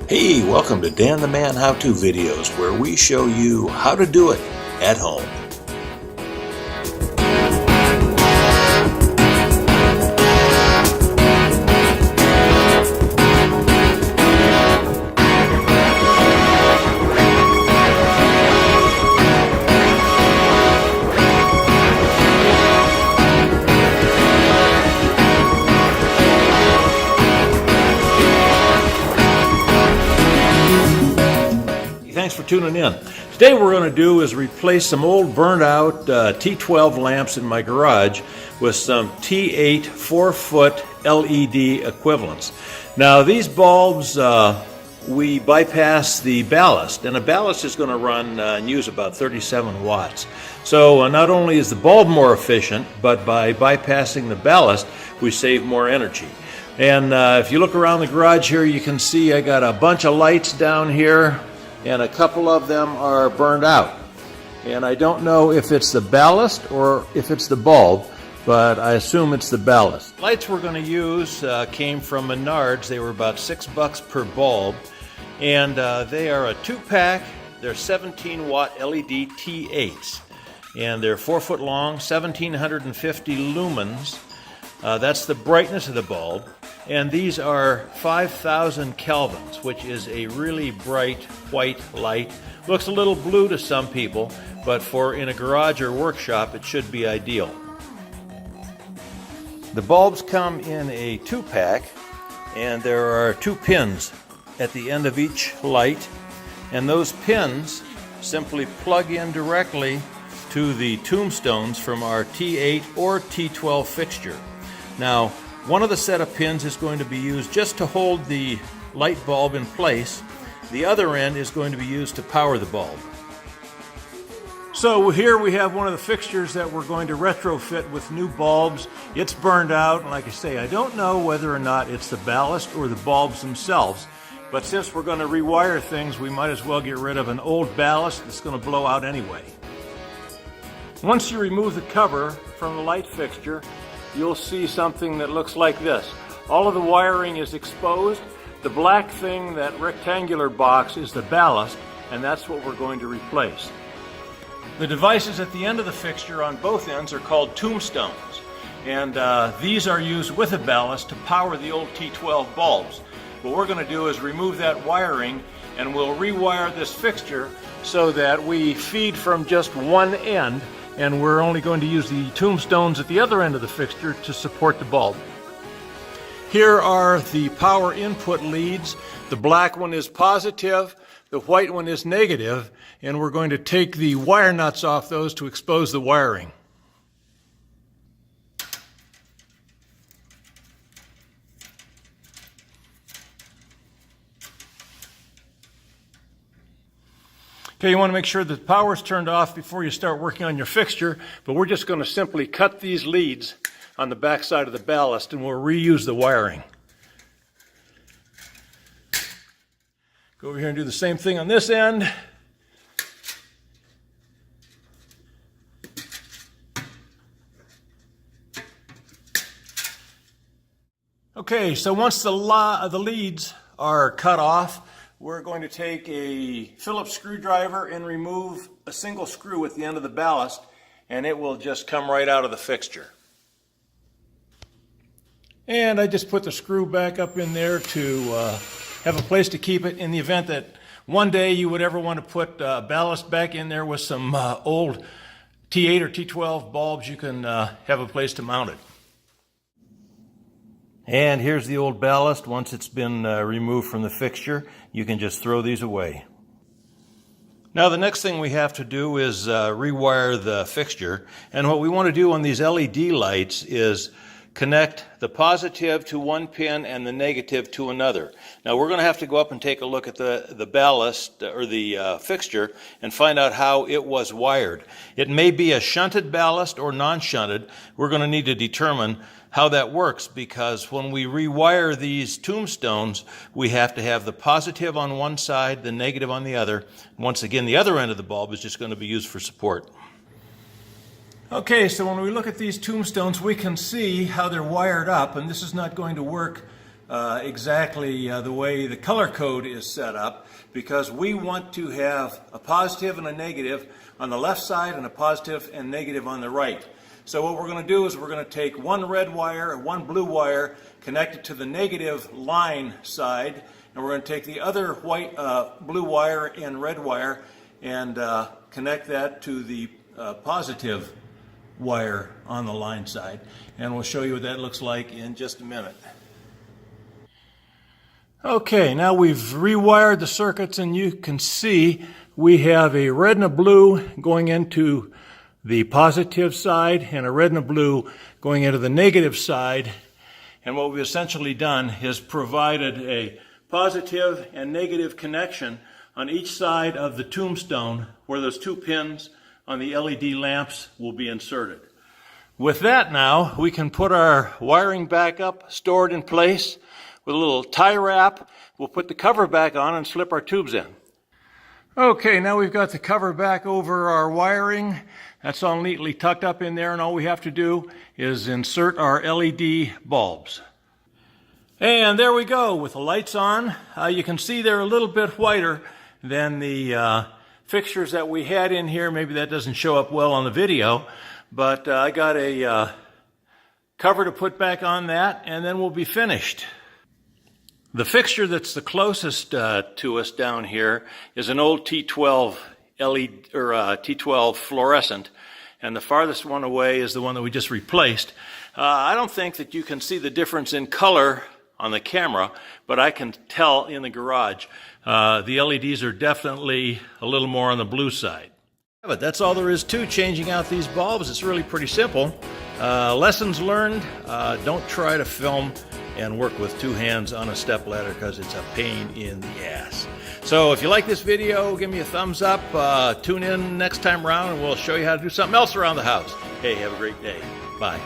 Hey, welcome to Dan the Man How-To videos, where we show you how to do it at home. Thanks for tuning in. Today what we're going to do is replace some old burned out T12 lamps in my garage with some T8 4-foot LED equivalents. Now these bulbs, we bypass the ballast, and a ballast is going to run and use about 37 watts. So not only is the bulb more efficient, but by bypassing the ballast we save more energy. And if you look around the garage here, you can see I got a bunch of lights down here, and a couple of them are burned out. And I don't know if it's the ballast or if it's the bulb, but I assume it's the ballast. The lights we're going to use came from Menards. They were about $6 per bulb, and they are a 2-pack. They're 17-watt LED T8s, and they're 4-foot long, 1750 lumens. That's the brightness of the bulb. And these are 5,000 kelvins, which is a really bright white light. Looks a little blue to some people, but for in a garage or workshop, it should be ideal. The bulbs come in a 2-pack, and there are 2 pins at the end of each light, and those pins simply plug in directly to the tombstones from our T8 or T12 fixture. Now, one of the set of pins is going to be used just to hold the light bulb in place. The other end is going to be used to power the bulb. So here we have one of the fixtures that we're going to retrofit with new bulbs. It's burned out, and like I say, I don't know whether or not it's the ballast or the bulbs themselves. But since we're going to rewire things, we might as well get rid of an old ballast that's going to blow out anyway. Once you remove the cover from the light fixture, you'll see something that looks like this. All of the wiring is exposed. The black thing, that rectangular box, is the ballast, and that's what we're going to replace. The devices at the end of the fixture on both ends are called tombstones, and these are used with a ballast to power the old T12 bulbs. What we're going to do is remove that wiring, and we'll rewire this fixture so that we feed from just one end, and we're only going to use the tombstones at the other end of the fixture to support the bulb. Here are the power input leads. The black one is positive, the white one is negative, and we're going to take the wire nuts off those to expose the wiring. Okay, you want to make sure the power is turned off before you start working on your fixture, but we're just going to simply cut these leads on the back side of the ballast, and we'll reuse the wiring. Go over here and do the same thing on this end. Okay, so once the leads are cut off, we're going to take a Phillips screwdriver and remove a single screw at the end of the ballast, and it will just come right out of the fixture. And I just put the screw back up in there to have a place to keep it in the event that one day you would ever want to put ballast back in there with some old T8 or T12 bulbs. You can have a place to mount it. And here's the old ballast. Once it's been removed from the fixture, you can just throw these away. Now the next thing we have to do is rewire the fixture. And what we want to do on these LED lights is connect the positive to one pin and the negative to another. Now we're going to have to go up and take a look at the ballast or the fixture and find out how it was wired. It may be a shunted ballast or non-shunted. We're going to need to determine how that works, because when we rewire these tombstones, we have to have the positive on one side, the negative on the other. Once again, the other end of the bulb is just going to be used for support. Okay, so when we look at these tombstones, we can see how they're wired up, and this is not going to work exactly the way the color code is set up, because we want to have a positive and a negative on the left side and a positive and negative on the right. So what we're going to do is we're going to take one red wire and one blue wire, connect it to the negative line side, and we're going to take the other blue wire and red wire and connect that to the positive wire on the line side. And we'll show you what that looks like in just a minute. Okay, now we've rewired the circuits, and you can see we have a red and a blue going into the positive side and a red and a blue going into the negative side. And what we've essentially done is provided a positive and negative connection on each side of the tombstone where those two pins on the LED lamps will be inserted. With that now, we can put our wiring back up, stored in place with a little tie wrap. We'll put the cover back on and slip our tubes in. Okay, now we've got the cover back over our wiring. That's all neatly tucked up in there, and all we have to do is insert our LED bulbs. And there we go with the lights on. You can see they're a little bit whiter than the fixtures that we had in here. Maybe that doesn't show up well on the video, but I got a cover to put back on that, and then we'll be finished. The fixture that's the closest to us down here is an old T12 LED or T12 fluorescent, and the farthest one away is the one that we just replaced. I don't think that you can see the difference in color on the camera, but I can tell in the garage. The LEDs are definitely a little more on the blue side. But that's all there is to changing out these bulbs. It's really pretty simple. Lessons learned: don't try to film and work with two hands on a step ladder, because it's a pain in the ass. So if you like this video, give me a thumbs up. Tune in next time around and we'll show you how to do something else around the house. Hey, have a great day. Bye.